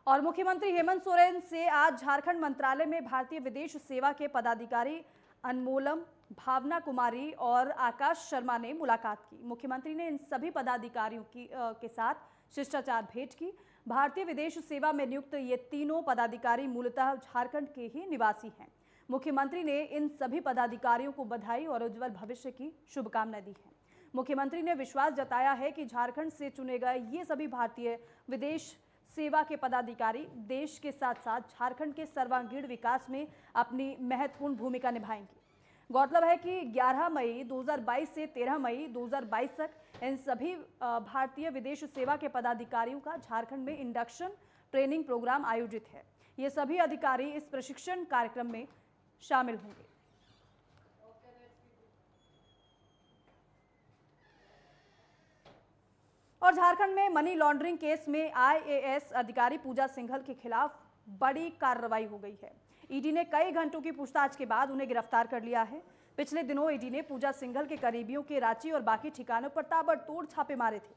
और मुख्यमंत्री हेमंत सोरेन से आज झारखंड मंत्रालय में भारतीय विदेश सेवा के पदाधिकारी अनमोलम, भावना कुमारी और आकाश शर्मा ने मुलाकात की। मुख्यमंत्री ने इन सभी पदाधिकारियों के साथ शिष्टाचार भेंट की। भारतीय विदेश सेवा में नियुक्त ये तीनों पदाधिकारी मूलतः झारखंड के ही निवासी हैं। मुख्यमंत्री ने इन सभी पदाधिकारियों को बधाई और उज्जवल भविष्य की शुभकामनाएं दी हैं। मुख्यमंत्री ने विश्वास जताया है कि झारखंड से चुने गए ये सभी भारतीय विदेश सेवा के पदाधिकारी देश के साथ साथ झारखंड के सर्वांगीण विकास में अपनी महत्वपूर्ण भूमिका निभाएंगे। गौरतलब है कि 11 मई 2022 से 13 मई 2022 तक इन सभी भारतीय विदेश सेवा के पदाधिकारियों का झारखंड में इंडक्शन ट्रेनिंग प्रोग्राम आयोजित है। ये सभी अधिकारी इस प्रशिक्षण कार्यक्रम में शामिल होंगे। और झारखंड में मनी लॉन्ड्रिंग केस में आईएएस अधिकारी पूजा सिंघल के खिलाफ बड़ी कार्रवाई हो गई है। ईडी ने कई घंटों की पूछताछ के बाद उन्हें गिरफ्तार कर लिया है। पिछले दिनों ईडी ने पूजा सिंघल के करीबियों के रांची और बाकी ठिकानों पर ताबड़तोड़ छापे मारे थे।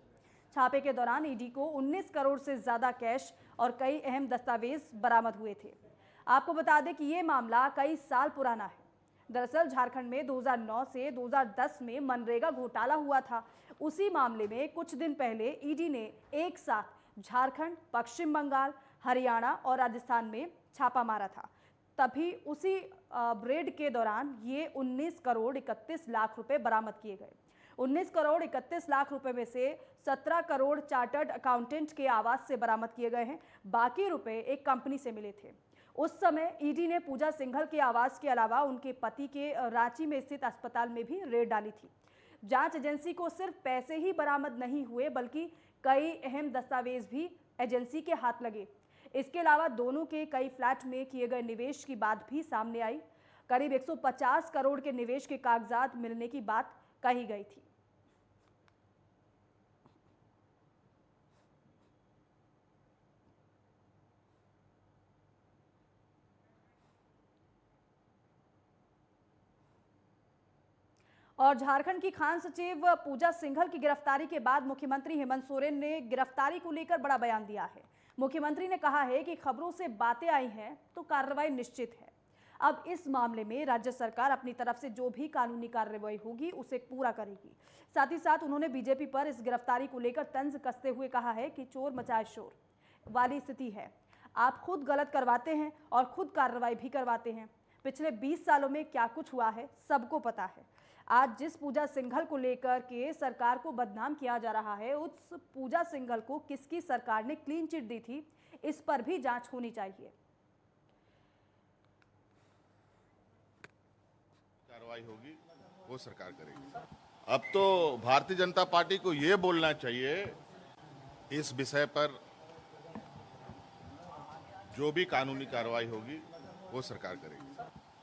छापे के दौरान ईडी को 19 करोड़ से ज्यादा कैश और कई अहम दस्तावेज बरामद हुए थे। आपको बता दें कि ये मामला कई साल पुराना है। दरअसल झारखंड में 2009 से 2010 में मनरेगा घोटाला हुआ था। उसी मामले में कुछ दिन पहले ईडी ने एक साथ झारखंड, पश्चिम बंगाल, हरियाणा और राजस्थान में छापा मारा था। तभी उसी रेड के दौरान ये 19 करोड़ 31 लाख रुपए बरामद किए गए। 19 करोड़ 31 लाख रुपए में से 17 करोड़ चार्टर्ड अकाउंटेंट के आवास से बरामद किए गए हैं। बाकी रुपए एक कंपनी से मिले थे। उस समय ईडी ने पूजा सिंघल के आवास के अलावा उनके पति के रांची में स्थित अस्पताल में भी रेड डाली थी। जांच एजेंसी को सिर्फ पैसे ही बरामद नहीं हुए बल्कि कई अहम दस्तावेज भी एजेंसी के हाथ लगे। इसके अलावा दोनों के कई फ्लैट में किए गए निवेश की बात भी सामने आई। करीब 150 करोड़ के निवेश के कागजात मिलने की बात कही गई थी। और झारखंड की खान सचिव पूजा सिंघल की गिरफ्तारी के बाद मुख्यमंत्री हेमंत सोरेन ने गिरफ्तारी को लेकर बड़ा बयान दिया है। मुख्यमंत्री ने कहा है कि खबरों से बातें आई हैं तो कार्रवाई निश्चित है। अब इस मामले में राज्य सरकार अपनी तरफ से जो भी कानूनी कार्रवाई होगी उसे पूरा करेगी। साथ ही साथ उन्होंने बीजेपी पर इस गिरफ्तारी को लेकर तंज कसते हुए कहा है कि चोर मचाए शोर वाली स्थिति है। आप खुद गलत करवाते हैं और खुद कार्रवाई भी करवाते हैं। पिछले 20 सालों में क्या कुछ हुआ है सबको पता है। आज जिस पूजा सिंघल को लेकर के सरकार को बदनाम किया जा रहा है, उस पूजा सिंघल को किसकी सरकार ने क्लीन चिट दी थी, इस पर भी जांच होनी चाहिए। कार्रवाई होगी वो सरकार करेगी। अब तो भारतीय जनता पार्टी को ये बोलना चाहिए इस विषय पर जो भी कानूनी कार्रवाई होगी वो सरकार करेगी।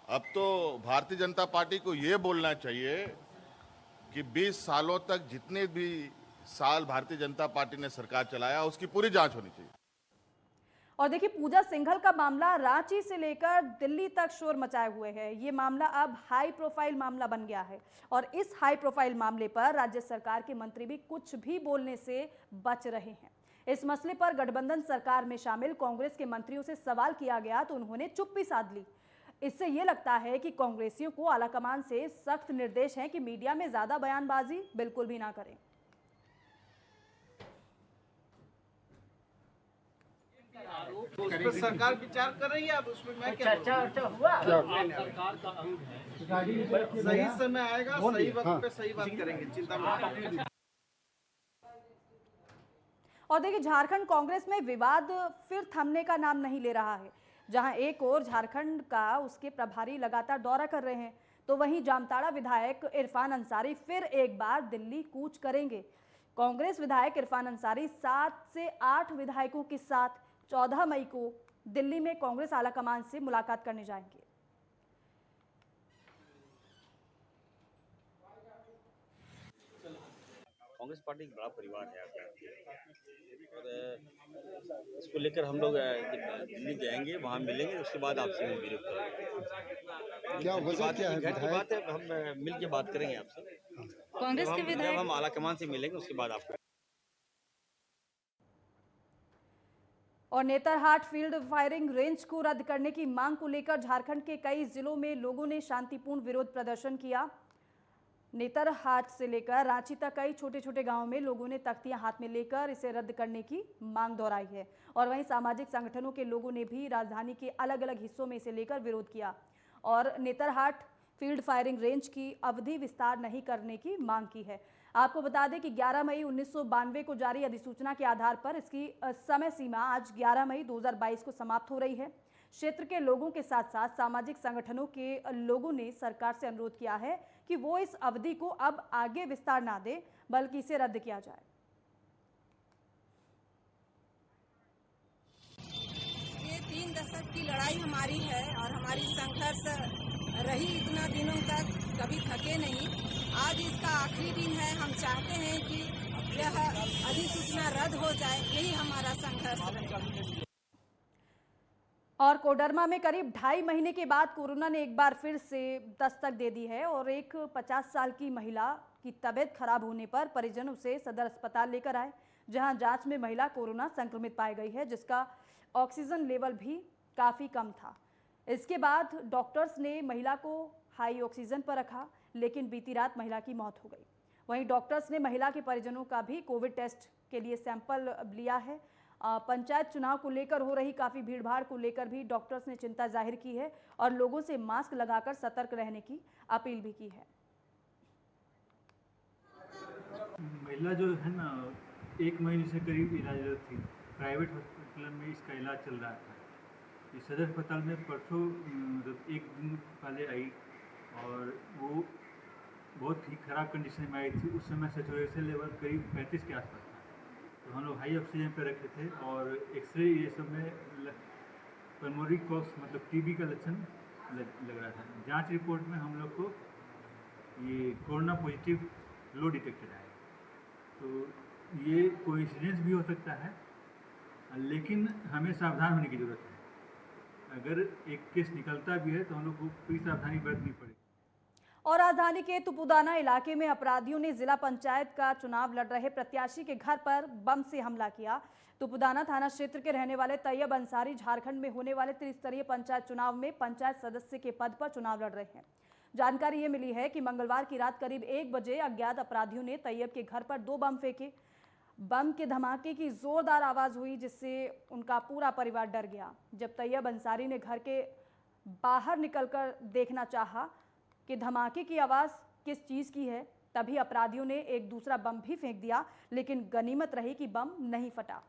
अब तो भारतीय जनता पार्टी को ये बोलना चाहिए कि 20 सालों तक जितने भी साल भारतीय जनता पार्टी ने सरकार चलाया उसकी पूरी जांच होनी चाहिए। और देखिए, पूजा सिंघल का मामला रांची से लेकर दिल्ली तक शोर मचाए हुए है। ये मामला अब हाई प्रोफाइल मामला बन गया है और इस हाई प्रोफाइल मामले पर राज्य सरकार के मंत्री भी कुछ भी बोलने से बच रहे हैं। इस मसले पर गठबंधन सरकार में शामिल कांग्रेस के मंत्रियों से सवाल किया गया तो उन्होंने चुप्पी साध ली। इससे यह लगता है कि कांग्रेसियों को आलाकमान से सख्त निर्देश है कि मीडिया में ज्यादा बयानबाजी बिल्कुल भी ना करें। उस पर सरकार विचार कर रही है। अब उसमें मैं क्या चर्चा हुआ सरकार का अंग है। सही समय आएगा, सही वक्त पे सही बात करेंगे, चिंता मत करिए। और देखिए, झारखंड कांग्रेस में विवाद फिर थमने का नाम नहीं ले रहा है। जहां एक ओर झारखंड का उसके प्रभारी लगातार दौरा कर रहे हैं तो वहीं जामताड़ा विधायक इरफान अंसारी फिर एक बार दिल्ली कूच करेंगे। कांग्रेस विधायक इरफान अंसारी 7 से 8 विधायकों के साथ 14 मई को दिल्ली में कांग्रेस आलाकमान से मुलाकात करने जाएंगे। कांग्रेस पार्टी एक बड़ा परिवार है आपका और इसको लेकर हम लोग दिल्ली जाएंगे, वहाँ मिलेंगे, उसके बाद आपसे हम वीडियो करेंगे। क्या वजह क्या है? घर की बात है, हम मिल के बात करेंगे आपसे। कांग्रेस के विधायक हम आला कमान से मिलेंगे उसके बाद आपको और नेतरहाट फील्ड फायरिंग रेंज को रद्द करने की मांग को लेकर झारखंड के कई जिलों में लोगों ने शांतिपूर्ण विरोध प्रदर्शन किया। नेतरहाट से लेकर रांची तक कई छोटे छोटे गांवों में लोगों ने तख्तियां हाथ में लेकर इसे रद्द करने की मांग दोहराई है। और वहीं सामाजिक संगठनों के लोगों ने भी राजधानी के अलग अलग हिस्सों में इसे लेकर विरोध किया और नेतरहाट फील्ड फायरिंग रेंज की अवधि विस्तार नहीं करने की मांग की है। आपको बता दें कि 11 मई 1992 को जारी अधिसूचना के आधार पर इसकी समय सीमा आज 11 मई 2022 को समाप्त हो रही है। क्षेत्र के लोगों के साथ साथ सामाजिक संगठनों के लोगों ने सरकार से अनुरोध किया है कि वो इस अवधि को अब आगे विस्तार ना दे बल्कि इसे रद्द किया जाए। ये 3 दशक की लड़ाई हमारी है और हमारी संघर्ष रही इतना दिनों तक, कभी थके नहीं। आज इसका आखिरी दिन है। हम चाहते हैं कि यह अधिसूचना रद्द हो जाए, यही हमारा संघर्ष है। और कोडरमा में करीब 2.5 महीने के बाद कोरोना ने एक बार फिर से दस्तक दे दी है और एक 50 साल की महिला की तबीयत खराब होने पर परिजन उसे सदर अस्पताल लेकर आए, जहां जांच में महिला कोरोना संक्रमित पाई गई है, जिसका ऑक्सीजन लेवल भी काफ़ी कम था। इसके बाद डॉक्टर्स ने महिला को हाई ऑक्सीजन पर रखा, लेकिन बीती रात महिला की मौत हो गई। वहीं डॉक्टर्स ने महिला के परिजनों का भी कोविड टेस्ट के लिए सैंपल लिया है। पंचायत चुनाव को लेकर हो रही काफ़ी भीड़भाड़ को लेकर भी डॉक्टर्स ने चिंता जाहिर की है और लोगों से मास्क लगाकर सतर्क रहने की अपील भी की है। महिला जो है ना 1 महीने से करीब इलाजरत थी। प्राइवेट हॉस्पिटल में इसका इलाज चल रहा था। इस सदर अस्पताल में परसों 1 दिन पहले आई और वो बहुत ही ख़राब कंडीशन में आई थी। उस समय सैचुरेशन लेवल करीब 35 के आसपास था, तो हम लोग हाई ऑक्सीजन पर रखे थे और एक्सरे ये सब में पल्मोनरी कॉक्स मतलब टीबी का लक्षण लग रहा था। जांच रिपोर्ट में हम लोग को ये कोरोना पॉजिटिव लो डिटेक्टेड है। तो ये कोइंसिडेंस भी हो सकता है, लेकिन हमें सावधान होने की ज़रूरत है। अगर एक केस निकलता भी है तो हम लोग को पूरी सावधानी बरतनी पड़ेगी। और राजधानी के तुपुदाना इलाके में अपराधियों ने जिला पंचायत का चुनाव लड़ रहे प्रत्याशी के घर पर बम से हमला किया। तुपुदाना थाना क्षेत्र के रहने वाले तैयब अंसारी झारखंड में होने वाले त्रिस्तरीय पंचायत चुनाव में पंचायत सदस्य के पद पर चुनाव लड़ रहे हैं। जानकारी ये मिली है कि मंगलवार की रात करीब 1 बजे अज्ञात अपराधियों ने तैयब के घर पर 2 बम फेंके। बम के धमाके की जोरदार आवाज हुई, जिससे उनका पूरा परिवार डर गया। जब तैयब अंसारी ने घर के बाहर निकलकर देखना चाहा कि धमाके की आवाज़ किस चीज़ की है, तभी अपराधियों ने एक दूसरा बम भी फेंक दिया, लेकिन गनीमत रही कि बम नहीं फटा।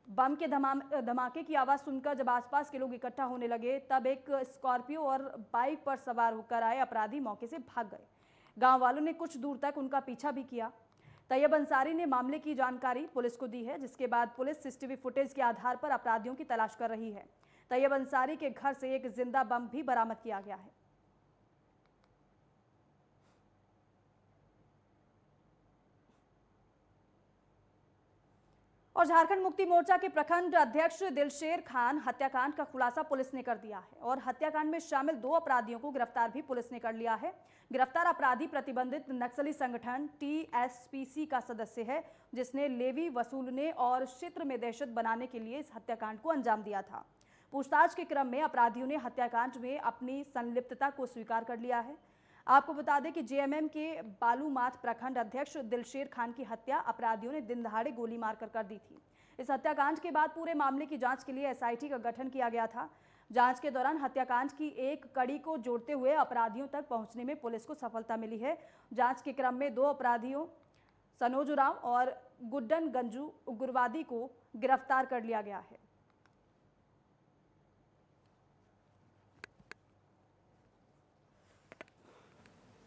बम के धमाके की आवाज़ सुनकर जब आसपास के लोग इकट्ठा होने लगे, तब एक स्कॉर्पियो और बाइक पर सवार होकर आए अपराधी मौके से भाग गए। गांव वालों ने कुछ दूर तक उनका पीछा भी किया। तैयब अंसारी ने मामले की जानकारी पुलिस को दी है, जिसके बाद पुलिस सीसीटीवी फुटेज के आधार पर अपराधियों की तलाश कर रही है। तैयब अंसारी के घर से एक जिंदा बम भी बरामद किया गया है। और झारखंड मुक्ति मोर्चा के प्रखंड अध्यक्ष दिलशेर खान हत्याकांड का खुलासा पुलिस ने कर दिया है और हत्याकांड में शामिल 2 अपराधियों को गिरफ्तार भी पुलिस ने कर लिया है। गिरफ्तार अपराधी प्रतिबंधित नक्सली संगठन TSPC का सदस्य है, जिसने लेवी वसूलने और क्षेत्र में दहशत बनाने के लिए इस हत्याकांड को अंजाम दिया था। पूछताछ के क्रम में अपराधियों ने हत्याकांड में अपनी संलिप्तता को स्वीकार कर लिया है। आपको बता दें कि JMM के बालूमाथ प्रखंड अध्यक्ष दिलशेर खान की हत्या अपराधियों ने दिन दहाड़े गोली मारकर कर दी थी। इस हत्याकांड के बाद पूरे मामले की जांच के लिए SIT का गठन किया गया था। जांच के दौरान हत्याकांड की एक कड़ी को जोड़ते हुए अपराधियों तक पहुंचने में पुलिस को सफलता मिली है। जांच के क्रम में 2 अपराधियों सनोज उरांव और गुड्डन गंजू उग्रवादी को गिरफ्तार कर लिया गया है।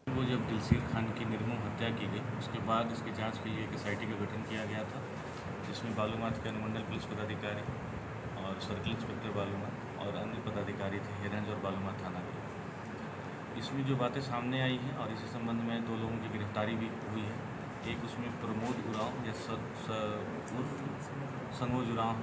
वो जब दिलशेर खान की निर्मम हत्या की गई, उसके बाद इसकी जांच के लिए एक SIT का गठन किया गया था, जिसमें बालूमाथ के अनुमंडल पुलिस पदाधिकारी और सर्किल इंस्पेक्टर बालूमाथ और अन्य पदाधिकारी थे हिरंज और बालूमाथ थाना के। इसमें जो बातें सामने आई हैं और इसी संबंध में 2 लोगों की गिरफ्तारी भी हुई है। एक उसमें प्रमोद उरांव या सनोज उरांव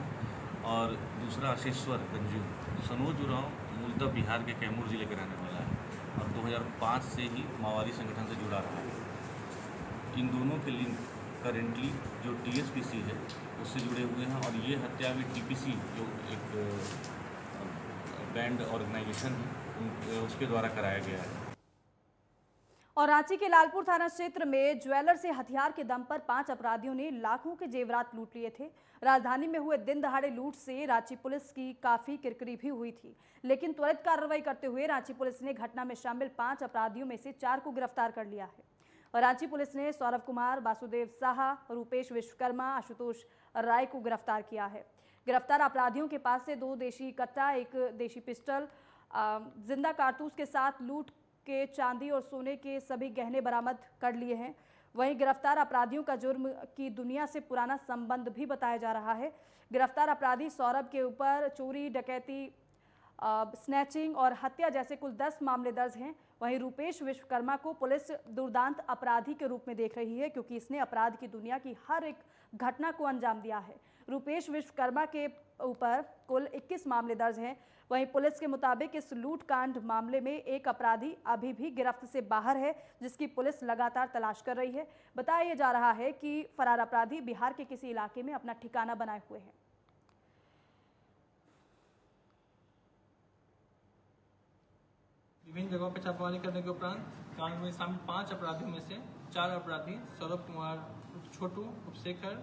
और दूसरा आशीश्वर गंजू। सनोज उरांव मूलतः बिहार के कैमूर जिले के रहने वाला है और 2005 से ही माओवादी संगठन से जुड़ा रहा है। इन दोनों के लिंक करेंटली जो टीएसपीसी है उससे जुड़े हुए हैं, और ये हत्या भी टीपीसी जो एक बैंड ऑर्गेनाइजेशन है उसके द्वारा कराया गया है। और रांची के लालपुर थाना क्षेत्र में ज्वेलर से हथियार के दम पर 5 अपराधियों ने लाखों के जेवरात लूट लिए थे। राजधानी में हुए दिन दहाड़े लूट से रांची पुलिस की काफी किरकिरी भी हुई थी, लेकिन त्वरित कार्रवाई करते हुए रांची पुलिस ने घटना में शामिल 5 अपराधियों में से 4 को गिरफ्तार कर लिया है। और रांची पुलिस ने सौरभ कुमार, वासुदेव साहा, रूपेश विश्वकर्मा, आशुतोष राय को गिरफ्तार किया है। गिरफ्तार अपराधियों के पास से 2 देशी कट्टा, 1 देशी पिस्टल, जिंदा कारतूस के साथ लूट के चांदी और सोने के सभी गहने बरामद कर लिए हैं। वहीं गिरफ्तार अपराधियों का जुर्म की दुनिया से पुराना संबंध भी बताया जा रहा है। गिरफ्तार अपराधी सौरभ के ऊपर चोरी, डकैती, स्नैचिंग और हत्या जैसे कुल 10 मामले दर्ज हैं। वहीं रूपेश विश्वकर्मा को पुलिस दुर्दांत अपराधी के रूप में देख रही है, क्योंकि इसने अपराध की दुनिया की हर एक घटना को अंजाम दिया है। रूपेश विश्वकर्मा के ऊपर कुल 21 मामले दर्ज हैं। वहीं पुलिस के मुताबिक इस लूट कांड मामले में एक अपराधी अभी भी गिरफ्त से बाहर है, जिसकी पुलिस लगातार तलाश कर रही है। बताया जा रहा है कि फरार अपराधी बिहार के किसी इलाके में अपना ठिकाना बनाए हुए हैं। विभिन्न जगहों पर छापेमारी करने के उपरांत कांड में शामिल 5 अपराधियों में से 4 अपराधी सौरभ कुमार, छोटू, उपशेखर,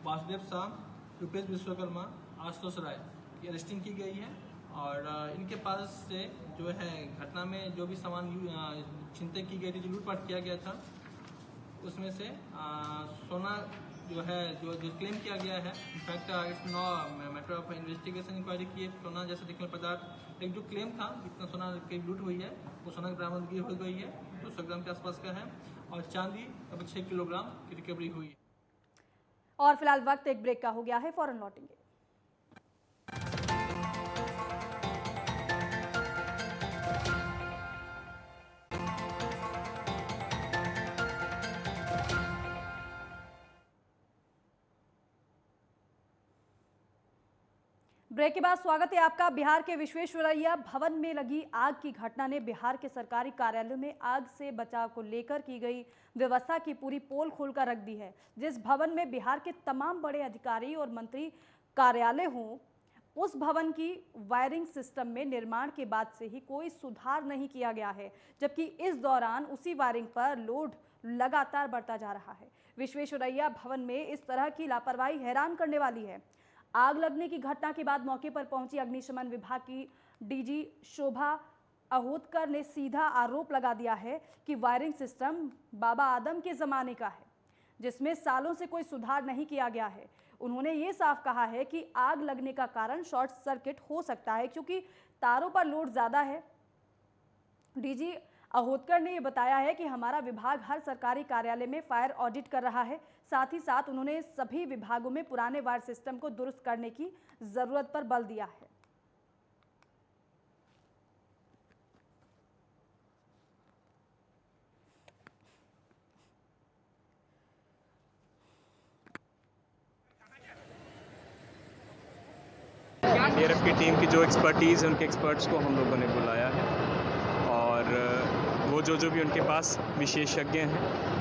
वासुदेव साह, रूपेश विश्वकर्मा, आशुतोष राय की अरेस्टिंग की गई है। और इनके पास से जो है घटना में जो भी सामान छिनतई की गई थी, जो लूटपाट किया गया था, उसमें से सोना जो है जो क्लेम किया गया है, in fact it's no matter of investigation inquiry की सोना जैसा दिखने पदार्थ एक जो क्लेम था जितना सोना की लूट हुई है वो सोना की बरामदगी हो गई है, 200 ग्राम के आसपास का है। और चांदी अब 6 किलोग्राम की रिकवरी हुई है। और फिलहाल वक्त एक ब्रेक का हो गया है, फौरन लौटेंगे। ब्रेक के बाद स्वागत है आपका। बिहार के विश्वेश्वरैया भवन में लगी आग की घटना ने बिहार के सरकारी कार्यालयों में आग से बचाव को लेकर की गई व्यवस्था की पूरी पोल खोलकर रख दी है। जिस भवन में बिहार के तमाम बड़े अधिकारी और मंत्री कार्यालय हों, उस भवन की वायरिंग सिस्टम में निर्माण के बाद से ही कोई सुधार नहीं किया गया है, जबकि इस दौरान उसी वायरिंग पर लोड लगातार बढ़ता जा रहा है। विश्वेश्वरैया भवन में इस तरह की लापरवाही हैरान करने वाली है। आग लगने की घटना के बाद मौके पर पहुंची अग्निशमन विभाग की डीजी शोभा अहोतकर ने सीधा आरोप लगा दिया है कि वायरिंग सिस्टम बाबा आदम के ज़माने का है, जिसमें सालों से कोई सुधार नहीं किया गया है। उन्होंने ये साफ कहा है कि आग लगने का कारण शॉर्ट सर्किट हो सकता है, क्योंकि तारों पर लोड ज़्यादा है। डीजी अहोतकर ने ये बताया है कि हमारा विभाग हर सरकारी कार्यालय में फायर ऑडिट कर रहा है। साथ ही साथ उन्होंने सभी विभागों में पुराने वायर सिस्टम को दुरुस्त करने की जरूरत पर बल दिया है। एनडीआरएफ की टीम की जो एक्सपर्टीज़ है, उनके एक्सपर्ट्स को हम लोगों ने बुलाया है, और वो जो भी उनके पास विशेषज्ञ हैं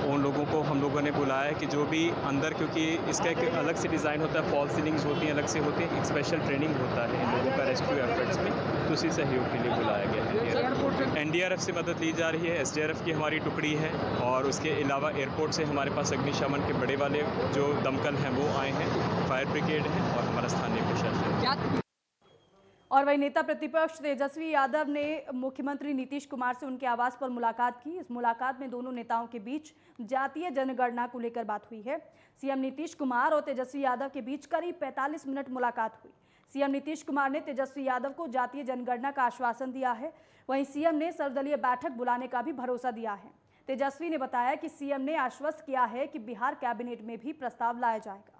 उन लोगों को हम लोगों ने बुलाया है कि जो भी अंदर, क्योंकि इसका एक अलग से डिज़ाइन होता है, फॉल सीलिंग्स होती हैं, अलग से होती है, एक स्पेशल ट्रेनिंग होता है इन लोगों का रेस्क्यू एफर्ट्स में, तो उसी सहयोग के लिए बुलाया गया है। एनडीआरएफ से मदद ली जा रही है, एसडीआरएफ की हमारी टुकड़ी है, और उसके अलावा एयरपोर्ट से हमारे पास अग्निशमन के बड़े वाले जो दमकल हैं वो आए हैं, फायर ब्रिगेड है और हमारा स्थानीय प्रशासन है। और वही नेता प्रतिपक्ष तेजस्वी यादव ने मुख्यमंत्री नीतीश कुमार से उनके आवास पर मुलाकात की। इस मुलाकात में दोनों नेताओं के बीच जातीय जनगणना को लेकर बात हुई है। सीएम नीतीश कुमार और तेजस्वी यादव के बीच करीब 45 मिनट मुलाकात हुई। सीएम नीतीश कुमार ने तेजस्वी यादव को जातीय जनगणना का आश्वासन दिया है। वहीं सीएम ने सर्वदलीय बैठक बुलाने का भी भरोसा दिया है। तेजस्वी ने बताया कि सीएम ने आश्वस्त किया है कि बिहार कैबिनेट में भी प्रस्ताव लाया जाएगा।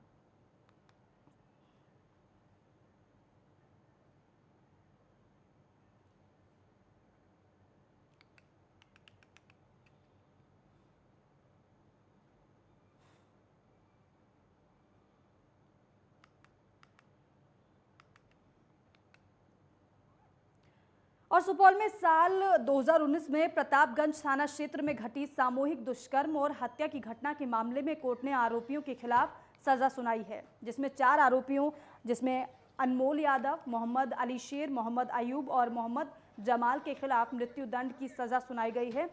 और सुपौल में साल 2019 में प्रतापगंज थाना क्षेत्र में घटी सामूहिक दुष्कर्म और हत्या की घटना के मामले में कोर्ट ने आरोपियों के खिलाफ सजा सुनाई है, जिसमें 4 आरोपियों जिसमें अनमोल यादव, मोहम्मद अली शेर, मोहम्मद अयूब और मोहम्मद जमाल के खिलाफ मृत्यु दंड की सजा सुनाई गई है।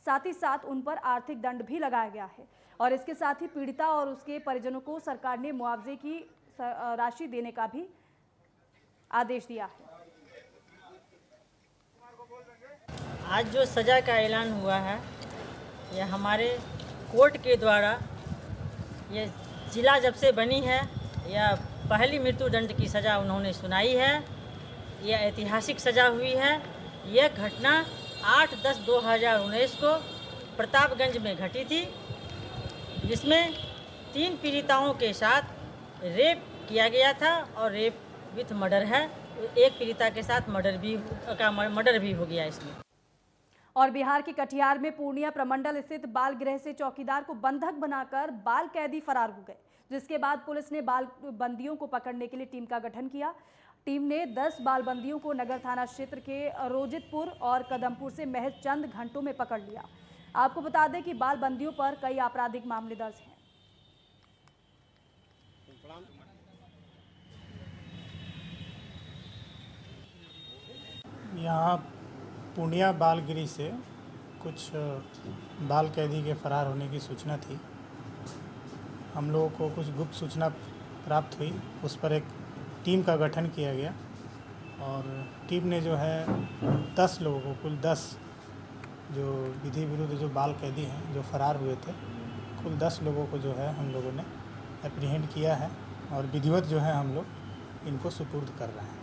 साथ ही साथ उन पर आर्थिक दंड भी लगाया गया है और इसके साथ ही पीड़िता और उसके परिजनों को सरकार ने मुआवजे की राशि देने का भी आदेश दिया है। आज जो सज़ा का ऐलान हुआ है, यह हमारे कोर्ट के द्वारा, ये जिला जब से बनी है, यह पहली मृत्यु दंड की सज़ा उन्होंने सुनाई है। यह ऐतिहासिक सज़ा हुई है। यह घटना 8/10/2019 को प्रतापगंज में घटी थी, जिसमें 3 पीड़िताओं के साथ रेप किया गया था और रेप विथ मर्डर है। एक पीड़िता के साथ मर्डर भी हो गया इसमें। और बिहार के कटिहार में पूर्णिया प्रमंडल स्थित बाल गृह से चौकीदार को बंधक बनाकर बाल कैदी फरार हो गए, जिसके बाद पुलिस ने बाल बंदियों को पकड़ने के लिए टीम का गठन किया। टीम ने 10 बाल बंदियों को नगर थाना क्षेत्र के रोजितपुर और कदमपुर से महज चंद घंटों में पकड़ लिया। आपको बता दें कि बाल बंदियों पर कई आपराधिक मामले दर्ज हैं। यहाँ पूर्णिया बाल गृह से कुछ बाल कैदी के फरार होने की सूचना थी। हम लोगों को कुछ गुप्त सूचना प्राप्त हुई, उस पर एक टीम का गठन किया गया और टीम ने जो है 10 लोगों को, कुल 10 जो विधि विरुद्ध जो बाल कैदी हैं जो फरार हुए थे, कुल 10 लोगों को जो है हम लोगों ने एप्रीहेंड किया है और विधिवत जो है हम लोग इनको सुपुर्द कर रहे हैं।